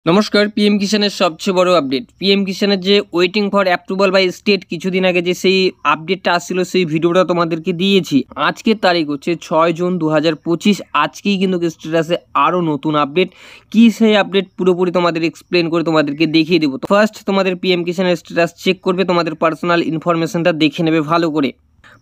নমস্কার। পিএম কিষানের সবচেয়ে বড় আপডেট, পিএম কিষানের যে waiting for approval by state কিছুদিন আগে যে সেই আপডেটটা আসছিল, সেই ভিডিওটা তোমাদেরকে দিয়েছি। আজকের তারিখ হচ্ছে 6 জুন 2025। আজকেই কিন্তু স্ট্যাটাসে আরও নতুন আপডেট। কি সেই আপডেট পুরোপুরি তোমাদের এক্সপ্লেন করে তোমাদেরকে দেখিয়ে দেবো। ফার্স্ট তোমাদের পিএম কিষানের স্ট্যাটাস চেক করবে, তোমাদের পার্সোনাল ইনফরমেশনটা দেখে নেবে ভালো করে।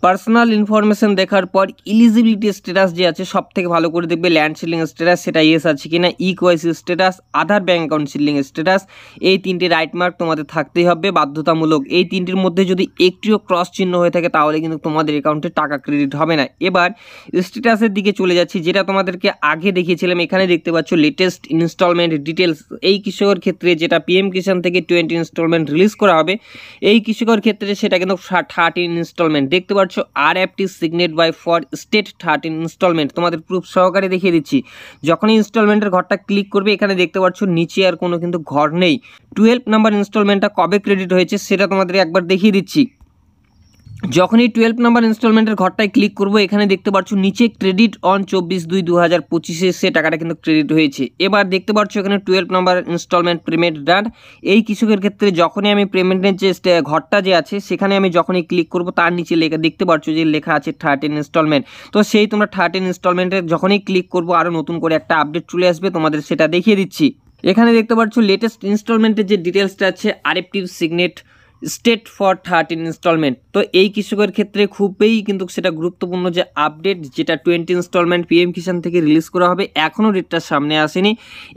পার্সোনাল ইনফরমেশন দেখার পর ইলিজিবিলিটি স্ট্যাটাস যে আছে সব থেকে ভালো করে দেখবে। ল্যান্ড সিলিং স্ট্যাটাস সেটা ইয়েস আছে কিনা, ইকোয়াইসি স্ট্যাটাস, আধার ব্যাঙ্ক অ্যাকাউন্ট সিলিং স্ট্যাটাস, এই তিনটে রাইট মার্ক তোমাদের থাকতেই হবে বাধ্যতামূলক। এই তিনটির মধ্যে যদি একটিও ক্রস চিহ্ন হয়ে থাকে তাহলে কিন্তু তোমাদের অ্যাকাউন্টে টাকা ক্রেডিট হবে না। এবার স্ট্যাটাসের দিকে চলে যাচ্ছি, যেটা তোমাদেরকে আগে দেখিয়েছিলাম। এখানে দেখতে পাচ্ছ লেটেস্ট ইনস্টলমেন্ট ডিটেলস। এই কৃষকের ক্ষেত্রে যেটা পিএম কিষান থেকে 20 ইনস্টলমেন্ট রিলিজ করা হবে, এই কৃষকের ক্ষেত্রে সেটা কিন্তু 13 ইনস্টলমেন্ট দেখতে পাচ্ছ। RFT signed by for state 13 installment তোমাদের প্রুফ সহকারে দেখিয়ে দিচ্ছি। যখনই ইনস্টলমেন্টের ঘরটা ক্লিক করবে, এখানে দেখতে পাচ্ছ নিচে আর কোনো কিন্তু ঘর নেই। 12 নাম্বার ইনস্টলমেন্টটা কবে ক্রেডিট হয়েছে সেটা তোমাদের একবার দেখিয়ে দিচ্ছি। যখনই 12 নাম্বার ইনস্টলমেন্টের ঘরটায় ক্লিক করবো, এখানে দেখতে পাচ্ছ নিচে ক্রেডিট অন 24/2/2025 সে টাকাটা কিন্তু ক্রেডিট হয়েছে। এবার দেখতে পাচ্ছ এখানে 12 নাম্বার ইনস্টলমেন্ট পেমেন্ট ডান। এই কৃষকের ক্ষেত্রে যখনই আমি পেমেন্টের যে ঘরটা যে আছে সেখানে আমি যখনই ক্লিক করব, তার নিচে লেখা দেখতে পাচ্ছ যে লেখা আছে 13 ইনস্টলমেন্ট। তো সেই তোমরা 13 ইনস্টলমেন্টের যখনই ক্লিক করবো আরও নতুন করে একটা আপডেট চলে আসবে, তোমাদের সেটা দেখিয়ে দিচ্ছি। এখানে দেখতে পাচ্ছ লেটেস্ট ইনস্টলমেন্টের যে ডিটেলসটা আছে, RFT signed state for 13 installment. তো এই কৃষকের ক্ষেত্রে খুবই কিন্তু সেটা গুরুত্বপূর্ণ যে আপডেট, যেটা 20 ইনস্টলমেন্ট পিএম কিষান থেকে রিলিজ করা হবে, এখনও ডেটটা সামনে আসেনি।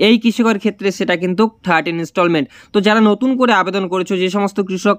এই কৃষকের ক্ষেত্রে সেটা কিন্তু 13 ইনস্টলমেন্ট। তো যারা নতুন করে আবেদন করেছো, যে সমস্ত কৃষক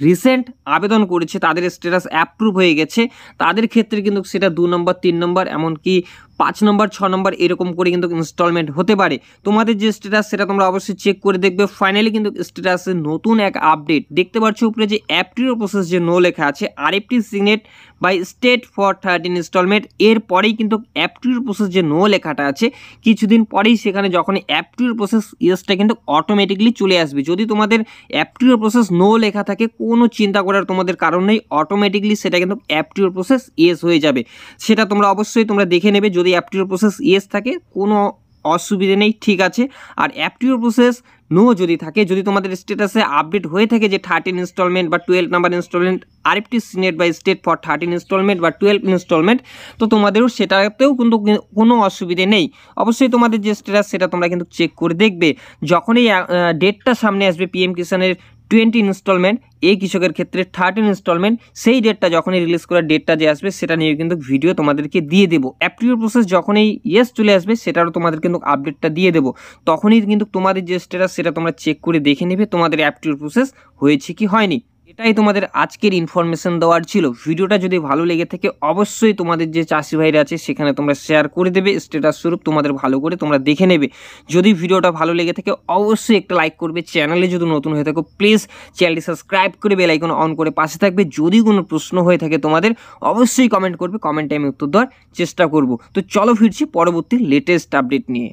রিসেন্ট আবেদন করেছে তাদের স্ট্যাটাস অ্যাপ্রুভ হয়ে গেছে, তাদের ক্ষেত্রে কিন্তু সেটা 2 নম্বর 3 নম্বর এমনকি 5 নম্বর 6 নম্বর এরকম করে কিন্তু ইনস্টলমেন্ট হতে পারে। তোমাদের যে স্ট্যাটাস সেটা তোমরা অবশ্যই চেক করে দেখবে। ফাইনালি কিন্তু স্ট্যাটাসে নতুন এক আপডেট দেখতে পাচ্ছ উপরে যে অ্যাপ্রুভ প্রসেস যে নো লেখা আছে, RFT signed by state for 13 installment, এরপরেই কিন্তু অ্যাপ্রুভ প্রসেস যে নো লেখাটা আছে কিছুদিন পরেই সেখানে যখন অ্যাপ্রুভ প্রসেস ইয়েসটা কিন্তু অটোমেটিকলি চলে আসবে। যদি তোমাদের অ্যাপ্রুভ প্রসেস নো লেখা থাকে, কোনো চিন্তা করার তোমাদের কারণ নেই, অটোমেটিকলি সেটা কিন্তু অ্যাপ্রুভ প্রসেস ইয়েস হয়ে যাবে। সেটা তোমরা অবশ্যই তোমরা দেখে নেবে। যদি অ্যাপ্রুভ প্রসেস ইয়েস থাকে কোনো অসুবিধে নেই, ঠিক আছে। আর অ্যাপ্রুভ প্রসেস নো যদি থাকে, যদি তোমাদের স্ট্যাটাসে আপডেট হয়ে থাকে যে 13 ইনস্টলমেন্ট বা 12 number installment, RFT signed by state for 13 installment বা 12 ইনস্টলমেন্ট, তো তোমাদেরও সেটাতেও কিন্তু কোনো অসুবিধে নেই। অবশ্যই তোমাদের যে স্ট্যাটাস সেটা তোমরা কিন্তু চেক করে দেখবে। যখনই ডেটটা সামনে আসবে পিএম কিষানের 20 ইনস্টলমেন্ট, এই কৃষকের ক্ষেত্রে 13 ইনস্টলমেন্ট, সেই ডেটটা যখনই রিলিজ করার ডেটটা যে আসবে সেটা নিয়ে কিন্তু ভিডিও তোমাদেরকে দিয়ে দেবো। অ্যাপ্রুভ প্রসেস যখনই ইয়েস চলে আসবে সেটারও তোমাদের কিন্তু আপডেটটা দিয়ে দেবো। তখনই কিন্তু তোমাদের যে স্ট্যাটাস সেটা তোমরা চেক করে দেখে নেবে তোমাদের অ্যাপ্রুভ প্রসেস হয়েছে কি হয়নি। এটাই তোমাদের আজকের ইনফরমেশন দেওয়ার ছিল। ভিডিওটা যদি ভালো লেগে থাকে অবশ্যই তোমাদের যে চাষি ভাইরা আছে সেখানে তোমরা শেয়ার করে দেবে, স্ট্যাটাস স্বরূপ তোমাদের ভালো করে তোমরা দেখে নেবে। যদি ভিডিওটা ভালো লেগে থাকে অবশ্যই একটা লাইক করবে। চ্যানেলে যদি নতুন হয়ে থাকো প্লিজ চ্যানেলটি সাবস্ক্রাইব করে বেল আইকন অন করে পাশে থাকবে। যদি কোনো প্রশ্ন হয়ে থাকে তোমাদের অবশ্যই কমেন্ট করবে, কমেন্টে আমি উত্তর দেওয়ার চেষ্টা করব। তো চলো ফিরছি পরবর্তী লেটেস্ট আপডেট নিয়ে।